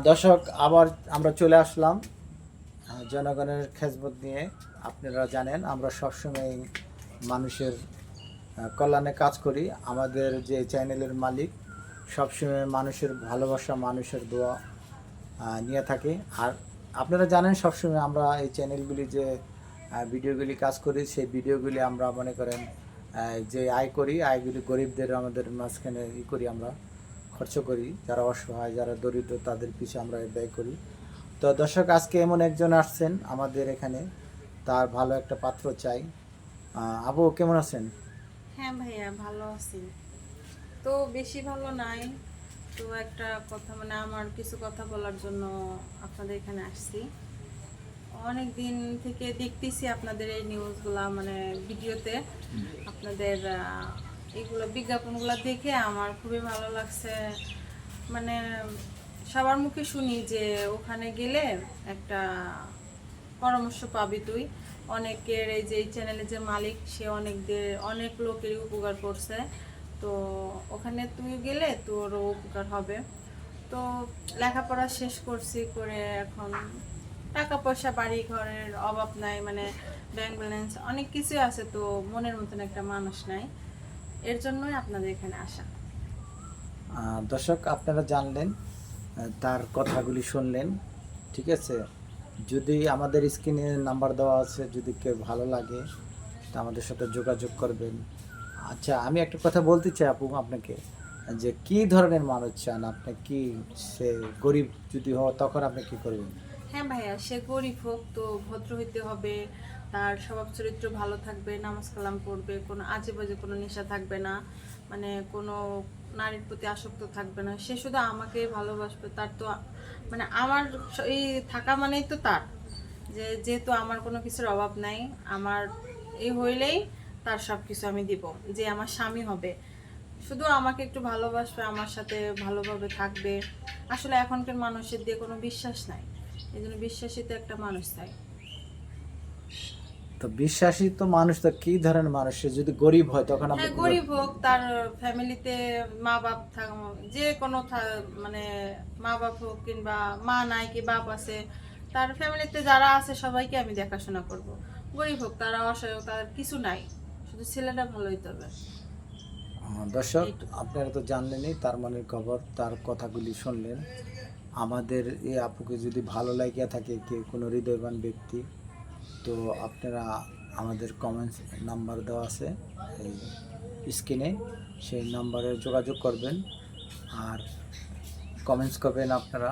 দর্শক, আবার আমরা চলে আসলাম জনগণের খেদমত নিয়ে। আপনারা জানেন আমরা সবসময় মানুষের কল্যাণে কাজ করি। আমাদের যে চ্যানেলের মালিক সবসময় মানুষের ভালোবাসা, মানুষের দোয়া নিয়ে থাকি। আর আপনারা জানেন সবসময় আমরা এই চ্যানেলগুলি যে ভিডিওগুলি কাজ করি, সেই ভিডিওগুলি আমরা মনে করেন যে আয় করি, আয়গুলি গরিবদের আমাদের মাঝখানে করি, আমরা খরচ করি। যারা অসহায়, যারা দরিদ্র, তাদের পিছনে আমরা ব্যয় করি। তো দর্শক, আজকে এমন একজন আসছেন আমাদের এখানে, তার ভালো একটা পাত্র চাই। আবু, কেমন আছেন? হ্যাঁ ভাইয়া, ভালো আছি। তো বেশি ভালো নাই। তো একটা কথা, মানে আমার কিছু কথা বলার জন্য আপনাদের এখানে আসছি। অনেক দিন থেকে দেখতেছি আপনাদের এই নিউজগুলা, মানে ভিডিওতে আপনাদের এইগুলো বিজ্ঞাপনগুলো দেখে আমার খুবই ভালো লাগছে। মানে সবার মুখে শুনি যে ওখানে গেলে একটা পরামর্শ পাবি তুই। অনেকের এই যে এই চ্যানেলের যে মালিক, সে অনেক লোকেরই উপকার করছে। তো ওখানে তুই গেলে তোরও উপকার হবে। তো লেখাপড়া শেষ করছি, করে এখন টাকা পয়সা, বাড়ি ঘরের অভাব নাই, মানে ব্যাংক ব্যালেন্স অনেক কিছুই আছে, তো মনের মতন একটা মানুষ নাই। এর জন্যই আপনাদের এখানে আসা। দর্শক, আপনারা জানলেন, তার কথাগুলি শুনলেন, ঠিক আছে? যদি আমাদের স্ক্রিনে নাম্বার দেওয়া আছে, যদি কেউ ভালো লাগে তা আমাদের সাথে যোগাযোগ করবেন। আচ্ছা, আমি একটা কথা বলতে চাই আপু আপনাকে, যে কি ধরনের মানুষ চান আপনি? কি সে গরিব যদি হয় তখন আপনি কি করবেন? হ্যাঁ ভাইয়া, সে গরিব হোক তো ভদ্র হইতে হবে, তার স্বভাব চরিত্র ভালো থাকবে, নামাজ কালাম পড়বে, কোনো আজে বাজে কোনো নেশা থাকবে না, মানে কোনো নারীর প্রতি আসক্ত থাকবে না, সে শুধু আমাকে ভালোবাসবে। তার তো মানে আমার এই থাকা মানেই তো তার, যেহেতু আমার কোনো কিছুর অভাব নাই, আমার এই হইলেই তার সব কিছু আমি দিব। যে আমার স্বামী হবে, শুধু আমাকে একটু ভালোবাসবে, আমার সাথে ভালোভাবে থাকবে। আসলে এখনকার মানুষের দিয়ে কোনো বিশ্বাস নাই, এই জন্য বিশ্বাসিত একটা মানুষ চাই। তো বিশ্বাসী তো মানুষ, তো কি ধরনের মানুষ? সে যদি গরিব হয় তখন আপনি হ্যাঁ, কি গরিব করবেন? হোক, তার ফ্যামিলিতে মা বাপ যে কোনো মানে মা বাপ হোক, কিংবা মা নাই কি বাপ আছে, তার ফ্যামিলিতে যারা আছে সবাইকে আমি দেখাশোনা করব। গরিব হোক, তারা অসহায় হোক, তার কিছু নাই, শুধু ছেলেটা ভালো হইতে হবে, দর্শক, এইটুকু। আপনারা তো জানলেনই তার মনের খবর, তার কথাগুলি শুনলেন। আমাদের এই আপুকে যদি ভালো লাগিয়া থাকে কেউ, কোনো হৃদয়বান ব্যক্তি, তো আপনারা আমাদের কমেন্টস নাম্বার দেওয়া আছে এই স্ক্রিনে, সেই নাম্বারে যোগাযোগ করবেন আর কমেন্টস করবেন আপনারা।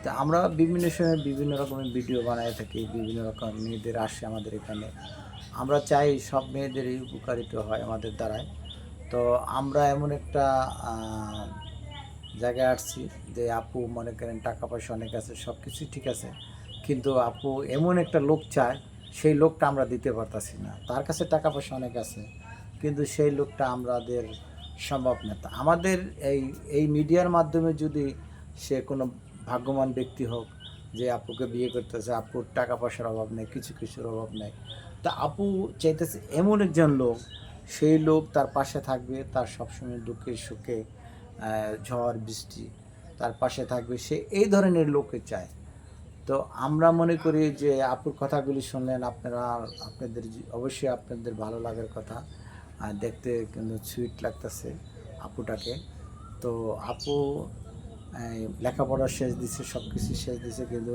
তো আমরা বিভিন্ন সময় বিভিন্ন রকমের ভিডিও বানাই থাকি, বিভিন্ন রকম মেয়েদের আসে আমাদের এখানে। আমরা চাই সব মেয়েদেরই উপকারিত হয় আমাদের দ্বারায়। তো আমরা এমন একটা জায়গায় আসছি যে আপু মনে করেন টাকা পয়সা অনেক আছে, সব কিছুই ঠিক আছে, কিন্তু আপু এমন একটা লোক চায়, সেই লোকটা আমরা দিতে পারতাছি না। তার কাছে টাকা পয়সা অনেক আছে, কিন্তু সেই লোকটা আমাদের সম্ভব না। তা আমাদের এই এই মিডিয়ার মাধ্যমে যদি সে কোনো ভাগ্যবান ব্যক্তি হোক, যে আপুকে বিয়ে করতেছে, আপুর টাকা পয়সার অভাব নেই, কিছু কিছুর অভাব নেই, তা আপু চাইতেছে এমন একজন লোক, সেই লোক তার পাশে থাকবে, তার সবসময় দুঃখে সুখে, ঝড় বৃষ্টি তার পাশে থাকবে, সে এই ধরনের লোককে চায়। তো আমরা মনে করি যে আপুর কথাগুলি শুনলেন আপনারা, আপনাদের অবশ্যই আপনাদের ভালো লাগার কথা। আর দেখতে কিন্তু সুইট লাগতেছে আপুটাকে। তো আপু লেখাপড়া শেষ দিছে, সব কিছু শেষ দিছে, কিন্তু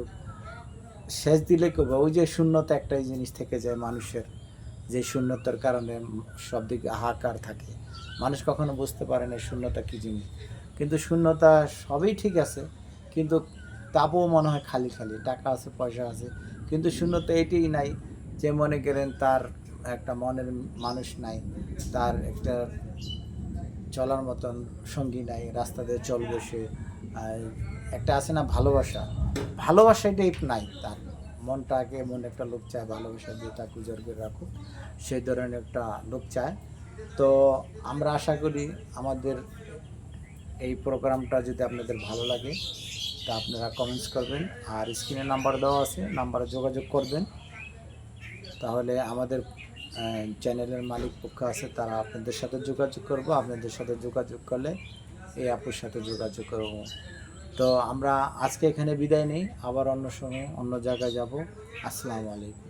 শেষ দিলে কি হবে? ওই যে শূন্যতা একটাই জিনিস থেকে যায় মানুষের, যে শূন্যতার কারণে সব দিকে হাহাকার থাকে। মানুষ কখনো বুঝতে পারে না শূন্যতা কী জিনিস। কিন্তু শূন্যতা সবই ঠিক আছে, কিন্তু তাবও মনে হয় খালি খালি, টাকা আছে, পয়সা আছে, কিন্তু শূন্যতা এটিই নাই যে মনে করেন তার একটা মনের মানুষ নাই, তার একটা চলার মতন সঙ্গী নাই, রাস্তা দিয়ে চলবে সে। আর একটা আছে না ভালোবাসা, ভালোবাসা এটাই নাই তার। মনটাকে এমন একটা লোক চায়, ভালোবাসা দিয়ে তাকে উজাড় করে রাখুক, সেই ধরনের একটা লোক চায়। তো আমরা আশা করি আমাদের এই প্রোগ্রামটা যদি আপনাদের ভালো লাগে, তা আপনারা কমেন্টস করবেন আর স্ক্রিনে নাম্বার দেওয়া আছে, নাম্বারে যোগাযোগ করবেন। তাহলে আমাদের চ্যানেলের মালিক পক্ষ আছে, তারা আপনাদের সাথে যোগাযোগ করবো, আপনাদের সাথে যোগাযোগ করলে এই আপুর সাথে যোগাযোগ করবো। তো আমরা আজকে এখানে বিদায় নিই, আবার অন্য সময় অন্য জায়গায় যাব। আসসালামু আলাইকুম।